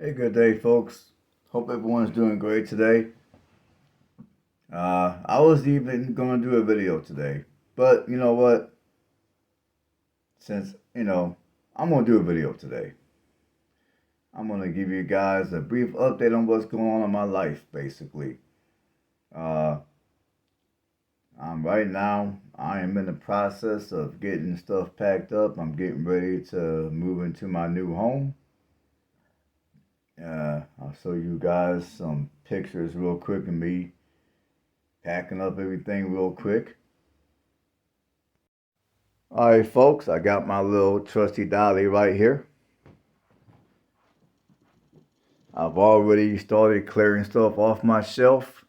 Hey, good day, folks. Hope everyone's doing great today. I was even going to do a video today, but you know what? Since, I'm going to do a video today. I'm going to give you guys a brief update on what's going on in my life, basically. Uh, right now, I am in the process of getting stuff packed up. I'm getting ready to move into my new home. I'll show you guys some pictures real quick of me packing up everything real quick. All right, folks, I got my little trusty dolly right here. I've already started clearing stuff off my shelf.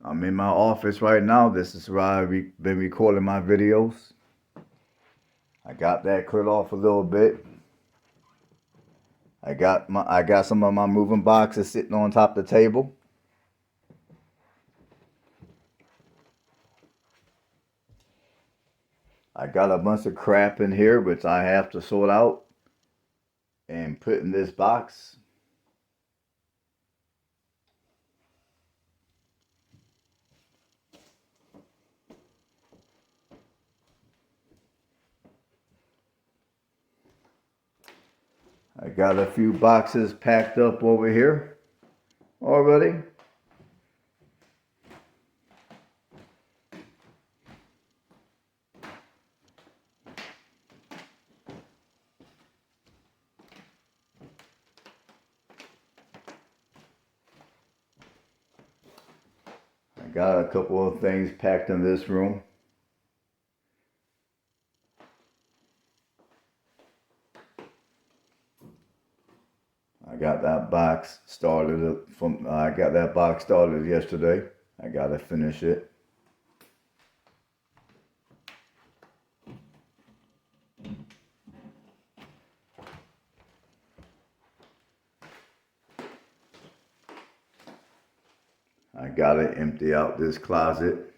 I'm in my office right now. This is where I've been recording my videos. I got that cleared off a little bit. I got some of my moving boxes sitting on top of the table. I got a bunch of crap in here which I have to sort out and put in this box. I got a few boxes packed up over here already. I got a couple of things packed in this room. I got that box started yesterday. I gotta finish it. I gotta empty out this closet.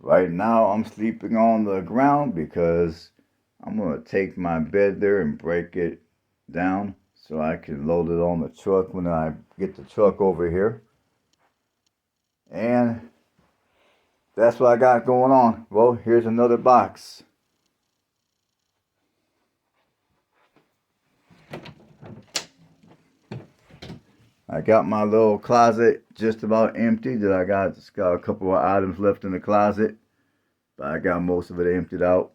Right now I'm sleeping on the ground because I'm gonna take my bed there and break it down so I can load it on the truck when I get the truck over here. And that's what I got going on. Well, here's another box. I got my little closet just about empty. Just got a couple of items left in the closet, but I got most of it emptied out.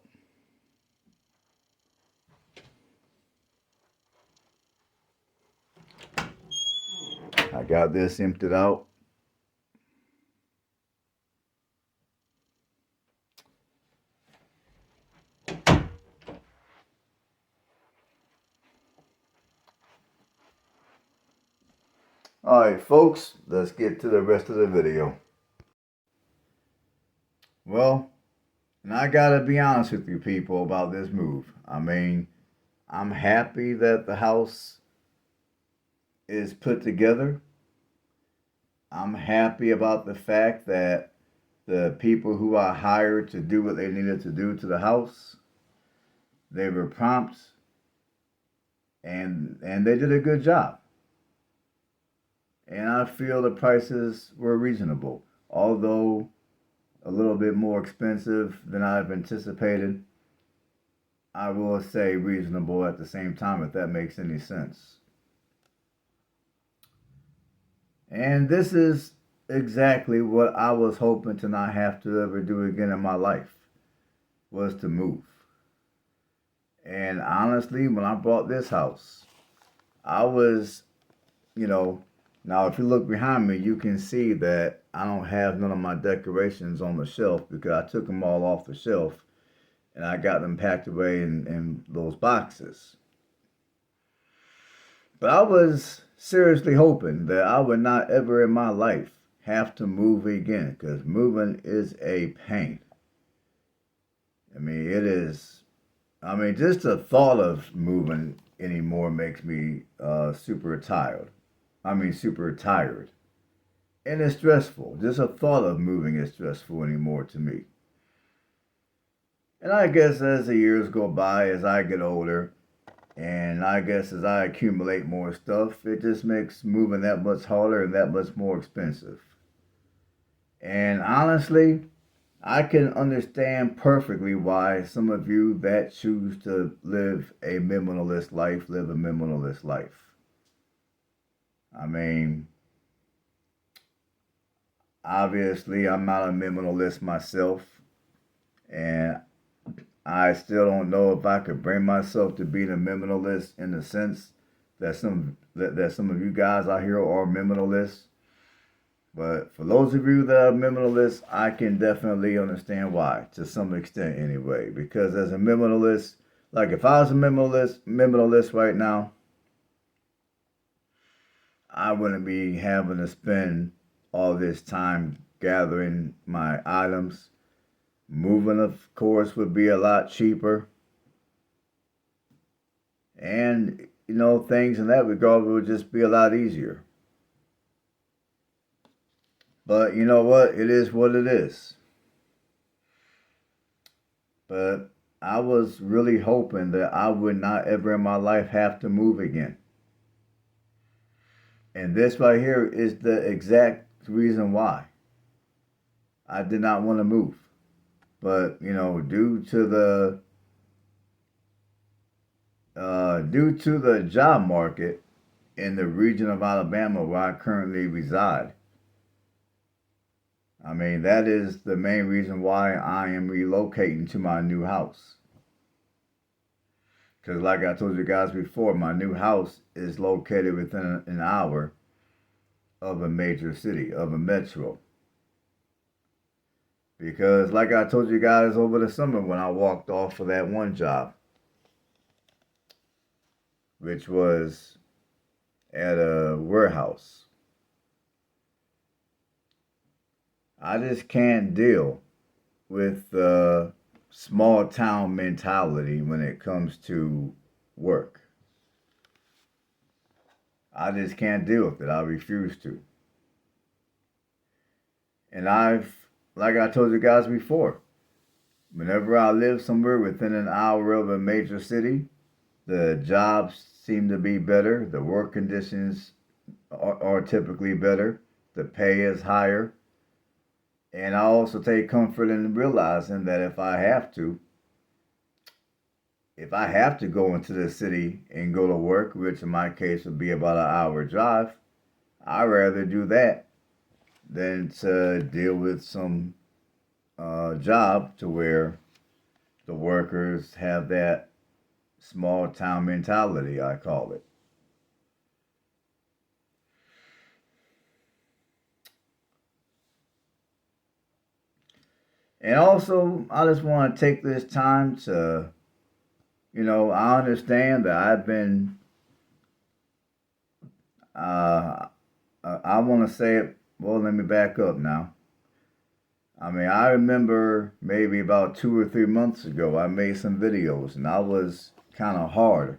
I got this emptied out. Alright folks, let's get to the rest of the video. Well, and I gotta be honest with you people about this move. I mean, I'm happy that the house is put together. I'm happy about the fact that the people who I hired to do what they needed to do to the house, they were prompt and they did a good job. And I feel the prices were reasonable, although a little bit more expensive than I've anticipated. I will say reasonable at the same time, if that makes any sense. And this is exactly what I was hoping to not have to ever do again in my life, was to move. And honestly, when I bought this house, I was, now if you look behind me, you can see that I don't have none of my decorations on the shelf because I took them all off the shelf and I got them packed away in those boxes. But I was seriously hoping that I would not ever in my life have to move again because moving is a pain. I mean, it is. I mean, just the thought of moving anymore makes me super tired. super tired. And it's stressful. Just a thought of moving is stressful anymore to me. And I guess as the years go by, as I get older, and I guess as I accumulate more stuff, it just makes moving that much harder and that much more expensive. And honestly, I can understand perfectly why some of you that choose to live a minimalist life live a minimalist life. I mean, obviously, I'm not a minimalist myself, and I still don't know if I could bring myself to being a minimalist in the sense that some of you guys out here are minimalists. But for those of you that are minimalists, I can definitely understand why, to some extent anyway. Because as a minimalist, like if I was a minimalist right now, I wouldn't be having to spend all this time gathering my items. Moving, of course, would be a lot cheaper. And, things in that regard would just be a lot easier. But you know what? It is what it is. But I was really hoping that I would not ever in my life have to move again. And this right here is the exact reason why I did not want to move. But, due to the job market in the region of Alabama where I currently reside, that is the main reason why I am relocating to my new house. Because, like I told you guys before, my new house is located within an hour of a major city, of a metro. Because, like I told you guys over the summer when I walked off of that one job, which was at a warehouse, I just can't deal with the small town mentality when it comes to work. I just can't deal with it. I refuse to. And like I told you guys before, whenever I live somewhere within an hour of a major city, the jobs seem to be better, the work conditions are typically better, the pay is higher. And I also take comfort in realizing that if I have to go into the city and go to work, which in my case would be about an hour drive, I'd rather do that than to deal with some job to where the workers have that small town mentality, I call it. And also, I just want to take this time to, I understand that I've been, I want to say it, well, let me back up now. I remember maybe about 2 or 3 months ago, I made some videos and I was kind of hard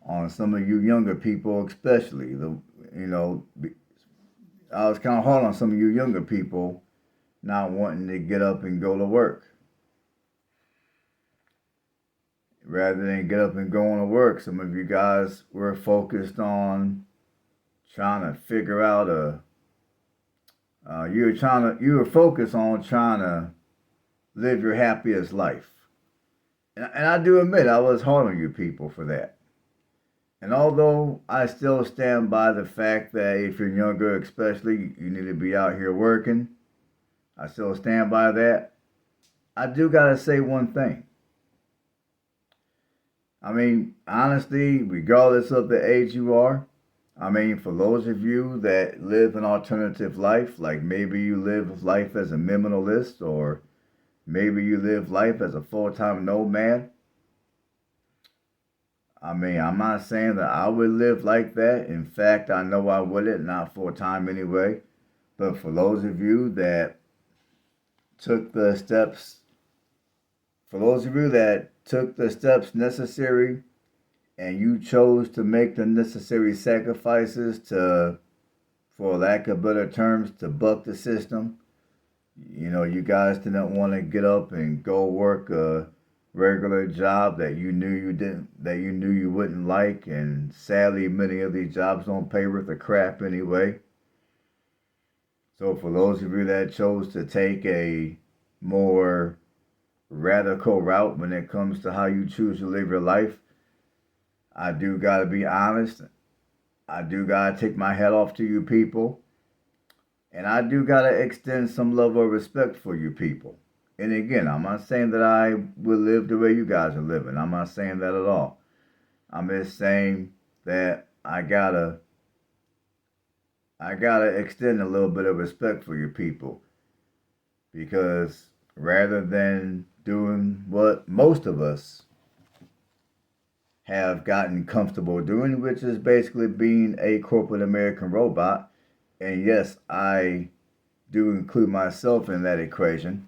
on some of you younger people, especially. I was kind of hard on some of you younger people not wanting to get up and go to work. Rather than get up and go on to work, some of you guys were focused on trying to figure out you were focused on trying to live your happiest life. And I do admit I was hard on you people for that. And although I still stand by the fact that if you're younger, especially, you need to be out here working, I still stand by that. I do gotta say one thing. Honestly, regardless of the age you are, for those of you that live an alternative life, like maybe you live life as a minimalist or maybe you live life as a full-time nomad. I'm not saying that I would live like that. In fact, I know I wouldn't, not full-time anyway. But for those of you that took the steps, necessary and you chose to make the necessary sacrifices to, for lack of better terms, to buck the system. You know, you guys didn't want to get up and go work a regular job that you knew you wouldn't like, and sadly, many of these jobs don't pay worth a crap anyway. So, for those of you that chose to take a more radical route when it comes to how you choose to live your life, I do gotta be honest. I do gotta take my hat off to you people. And I do gotta extend some level of respect for you people. And again, I'm not saying that I will live the way you guys are living. I'm not saying that at all. I'm just saying that I gotta extend a little bit of respect for you people. Because rather than doing what most of us have gotten comfortable doing, which is basically being a corporate American robot. And yes, I do include myself in that equation.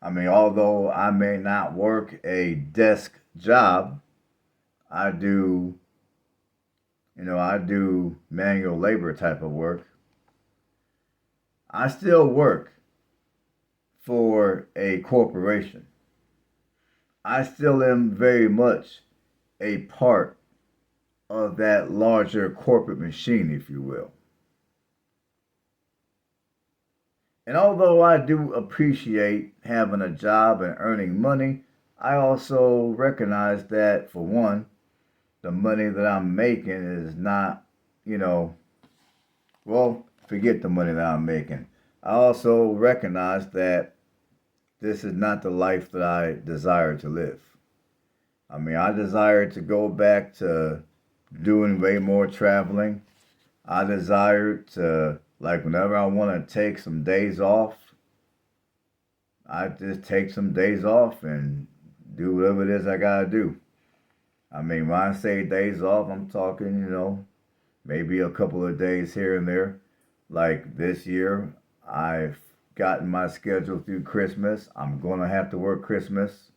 I mean, although I may not work a desk job, I do, I do manual labor type of work. I still work for a corporation. I still am very much a part of that larger corporate machine, if you will. And although I do appreciate having a job and earning money, I also recognize that, for one, the money that I'm making is not, you know, well, forget the money that I'm making. I also recognize that this is not the life that I desire to live. I mean, I desire to go back to doing way more traveling. I desire to, like, whenever I want to take some days off, I just take some days off and do whatever it is I gotta do. I mean, when I say days off, I'm talking, maybe a couple of days here and there. Like this year, I've gotten my schedule through Christmas. I'm gonna have to work Christmas.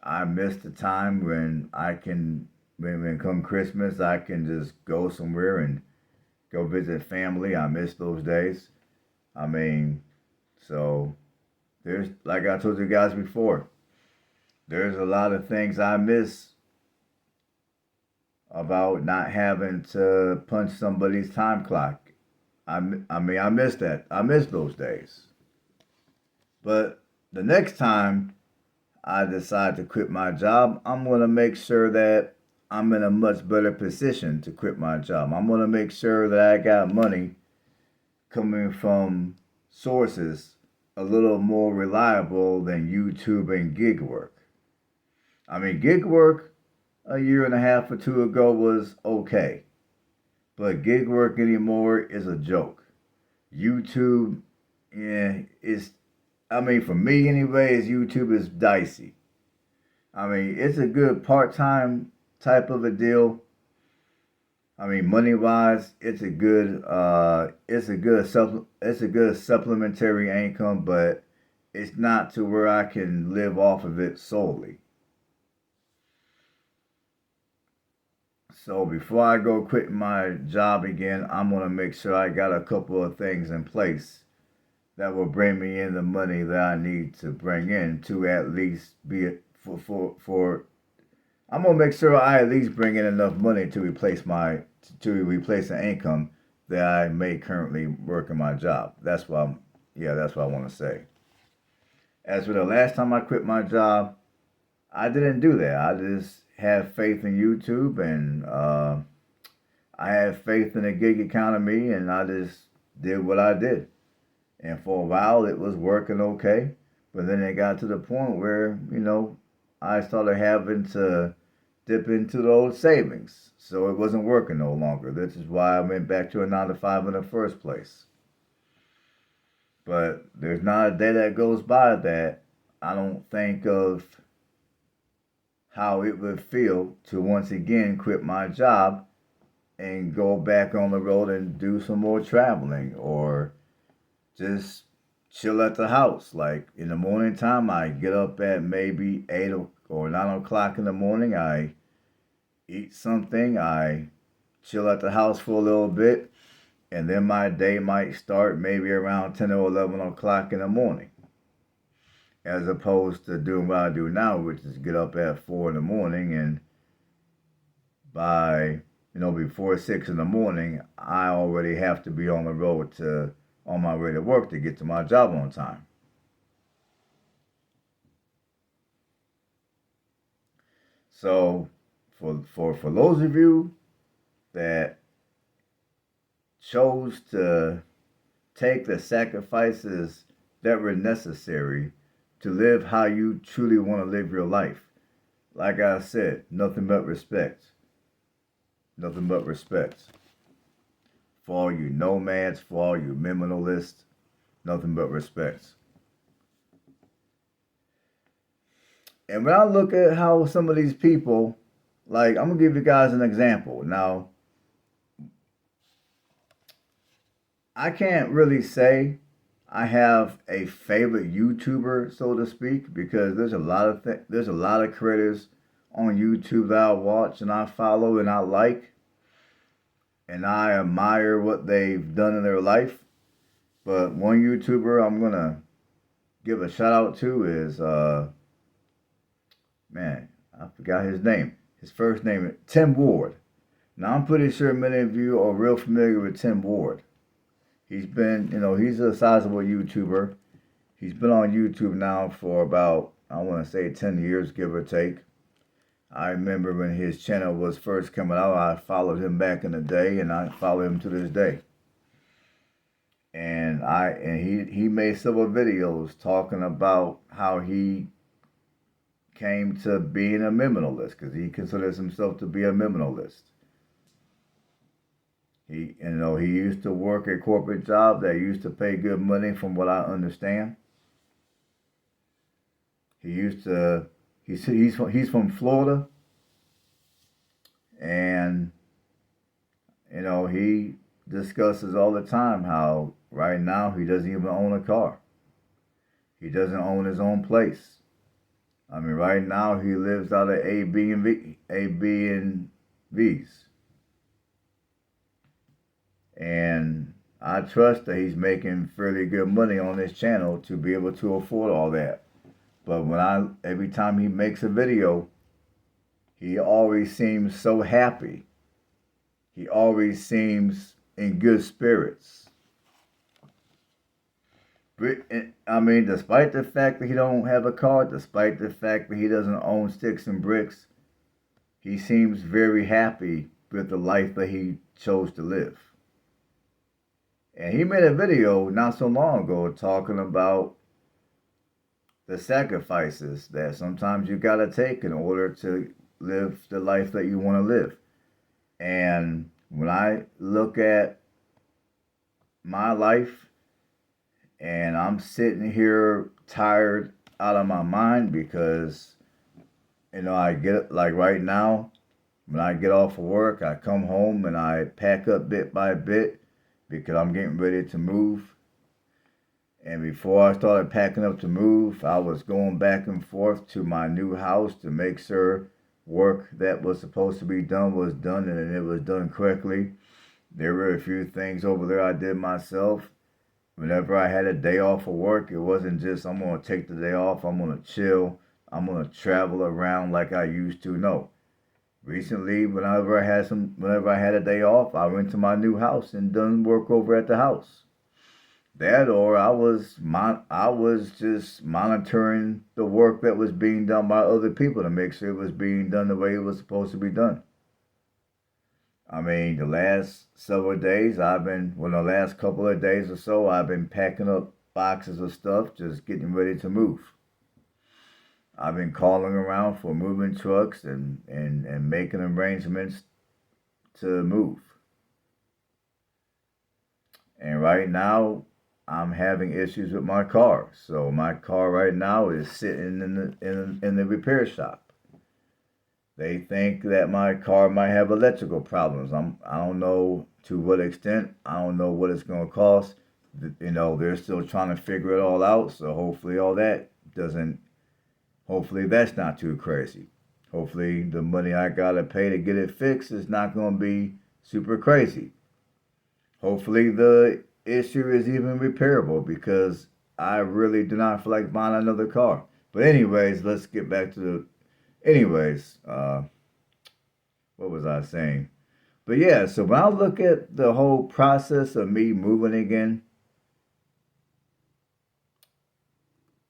I miss the time when when come Christmas, I can just go somewhere and go visit family. I miss those days. I mean, so there's, like I told you guys before, there's a lot of things I miss about not having to punch somebody's time clock. I mean, I miss that. I miss those days. But the next time I decide to quit my job, I'm going to make sure that I'm in a much better position to quit my job. I'm going to make sure that I got money coming from sources a little more reliable than YouTube and gig work. I mean, gig work a year and a half or two ago was okay, but gig work anymore is a joke. YouTube, yeah, is, I mean, for me anyways, YouTube is dicey. I mean, it's a good part-time type of a deal. I mean, money wise, it's a good supplementary income, but it's not to where I can live off of it solely. So before I go quit my job again, I'm gonna make sure I got a couple of things in place that will bring me in the money that I need to bring in to at least be for I'm gonna make sure I at least bring in enough money to replace the income that I may currently work in my job. That's what I want to say. As for the last time I quit my job, I didn't do that. I just have faith in YouTube, and I have faith in the gig economy, and I just did what I did. And for a while, it was working okay, but then it got to the point where I started having to dip into those savings. So it wasn't working no longer. This is why I went back to a 9 to 5 in the first place. But there's not a day that goes by that I don't think of how it would feel to once again quit my job and go back on the road and do some more traveling, or just chill at the house. Like in the morning time, I get up at maybe 8 or 9 o'clock in the morning. I eat something, I chill at the house for a little bit, and then my day might start maybe around 10 or 11 o'clock in the morning, as opposed to doing what I do now, which is get up at 4 in the morning, and by before 6 in the morning, I already have to be on the road to on my way to work to get to my job on time. So for those of you that chose to take the sacrifices that were necessary to live how you truly want to live your life, like I said, nothing but respect. Nothing but respect. For all you nomads, for all you minimalists, nothing but respect. And when I look at how some of these people, like, I'm going to give you guys an example. Now, I can't really say I have a favorite YouTuber, so to speak, because there's a lot of creators on YouTube that I watch and I follow and I like, and I admire what they've done in their life. But one YouTuber I'm gonna give a shout out to is man, I forgot his name. His first name is Tim Ward. Now I'm pretty sure many of you are real familiar with Tim Ward. He's been, he's a sizable YouTuber. He's been on YouTube now for about, I want to say 10 years, give or take. I remember when his channel was first coming out, I followed him back in the day, and I follow him to this day. And he made several videos talking about how he came to being a minimalist, because he considers himself to be a minimalist. He used to work a corporate job that used to pay good money, from what I understand. He used to he's from Florida, and he discusses all the time how right now he doesn't even own a car. He doesn't own his own place. I mean, right now he lives out of Airbnbs. And I trust that he's making fairly good money on this channel to be able to afford all that. But every time he makes a video, he always seems so happy. He always seems in good spirits. I mean, despite the fact that he don't have a car, despite the fact that he doesn't own sticks and bricks, he seems very happy with the life that he chose to live. And he made a video not so long ago talking about the sacrifices that sometimes you gotta take in order to live the life that you want to live. And when I look at my life, and I'm sitting here tired out of my mind because, I get, like right now, when I get off of work, I come home and I pack up bit by bit because I'm getting ready to move. And before I started packing up to move, I was going back and forth to my new house to make sure work that was supposed to be done was done, and it was done correctly. There were a few things over there I did myself. Whenever I had a day off of work, it wasn't just I'm going to take the day off, I'm going to chill, I'm going to travel around like I used to. No. Recently, whenever I had a day off, I went to my new house and done work over at the house. That, or I was just monitoring the work that was being done by other people to make sure it was being done the way it was supposed to be done. I mean, the last couple of days or so, I've been packing up boxes of stuff, just getting ready to move. I've been calling around for moving trucks and making arrangements to move. And right now, I'm having issues with my car. So my car right now is sitting in the repair shop. They think that my car might have electrical problems. I don't know to what extent. I don't know what it's going to cost. They're still trying to figure it all out. So hopefully that's not too crazy. Hopefully the money I gotta pay to get it fixed is not gonna be super crazy. Hopefully the issue is even repairable because I really do not feel like buying another car. But anyways, let's get back to the anyways, what was I saying? But yeah, so when I look at the whole process of me moving again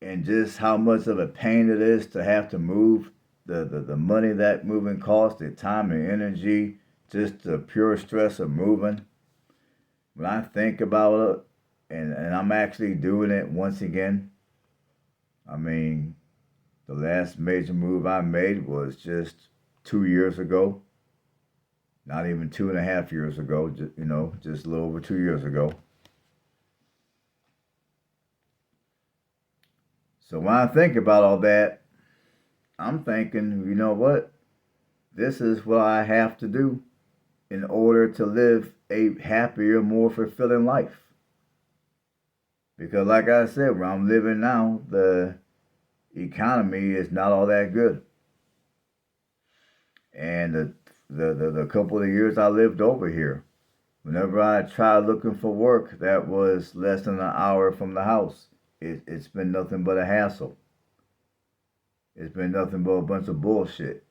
and just how much of a pain it is to have to move, the money that moving costs, the time and energy, just the pure stress of moving. When I think about it, and I'm actually doing it once again, I mean, the last major move I made was just 2 years ago. Not even 2.5 years ago, just a little over 2 years ago. So when I think about all that, I'm thinking, you know what? This is what I have to do in order to live a happier, more fulfilling life. Because, like I said, where I'm living now, the economy is not all that good. And the couple of years I lived over here, whenever I tried looking for work that was less than an hour from the house, it's been nothing but a hassle. It's been nothing but a bunch of bullshit.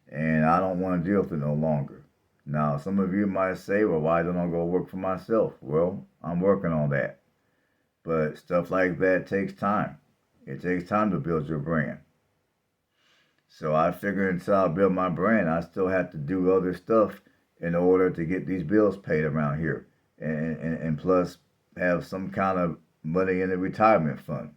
And I don't want to deal with it no longer. Now, some of you might say, well, why don't I go work for myself? Well, I'm working on that. But stuff like that takes time. It takes time to build your brand. So I figured until I build my brand, I still have to do other stuff in order to get these bills paid around here. And plus have some kind of money in the retirement fund.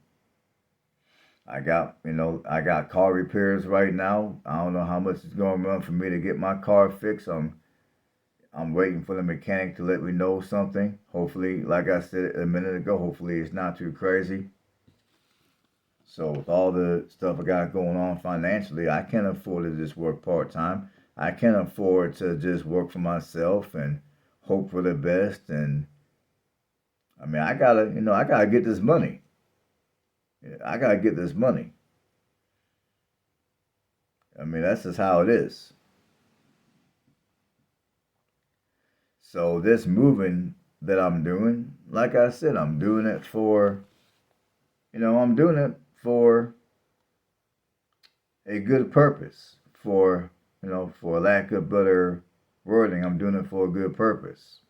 I got car repairs right now. I don't know how much it's going to run for me to get my car fixed. I'm waiting for the mechanic to let me know something. Hopefully, like I said a minute ago, hopefully it's not too crazy. So with all the stuff I got going on financially, I can't afford to just work part-time. I can't afford to just work for myself and hope for the best. And I mean, I gotta get this money. I gotta get this money. I mean, that's just how it is. So this moving that I'm doing, like I said, I'm doing it for a good purpose. For lack of better wording, I'm doing it for a good purpose.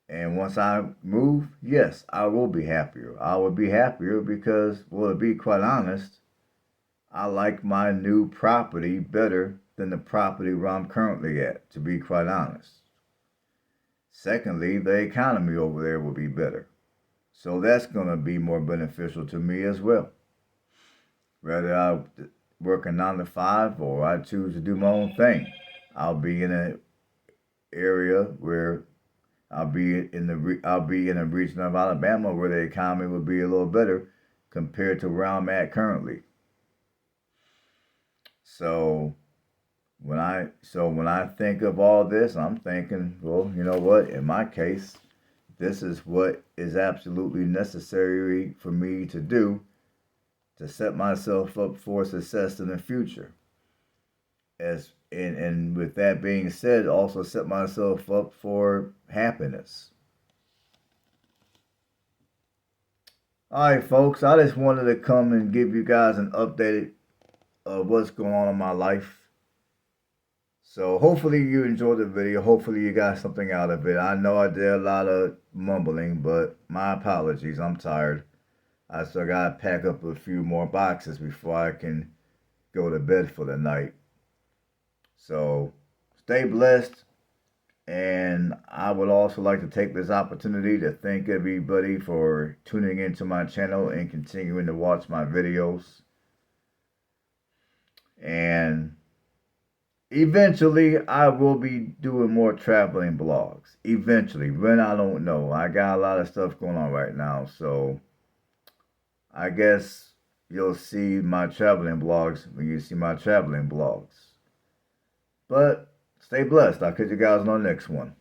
And once I move, yes, I will be happier. I will be happier because, well, to be quite honest, I like my new property better than the property where I'm currently at, to be quite honest. Secondly, the economy over there will be better. So that's going to be more beneficial to me as well. Whether I work a 9 to 5 or I choose to do my own thing, I'll be in an area where I'll be in a region of Alabama where the economy will be a little better compared to where I'm at currently. So when I think of all this, I'm thinking, well, you know what? In my case, this is what is absolutely necessary for me to do to set myself up for success in the future. And with that being said, also set myself up for happiness. All right, folks, I just wanted to come and give you guys an update of what's going on in my life. So hopefully you enjoyed the video. Hopefully you got something out of it. I know I did a lot of mumbling, but my apologies. I'm tired. I still got to pack up a few more boxes before I can go to bed for the night. So stay blessed. And I would also like to take this opportunity to thank everybody for tuning into my channel and continuing to watch my videos. And eventually, I will be doing more traveling blogs. Eventually, when I don't know. I got a lot of stuff going on right now, so I guess you'll see my traveling blogs when you see my traveling blogs. But stay blessed. I'll catch you guys on the next one.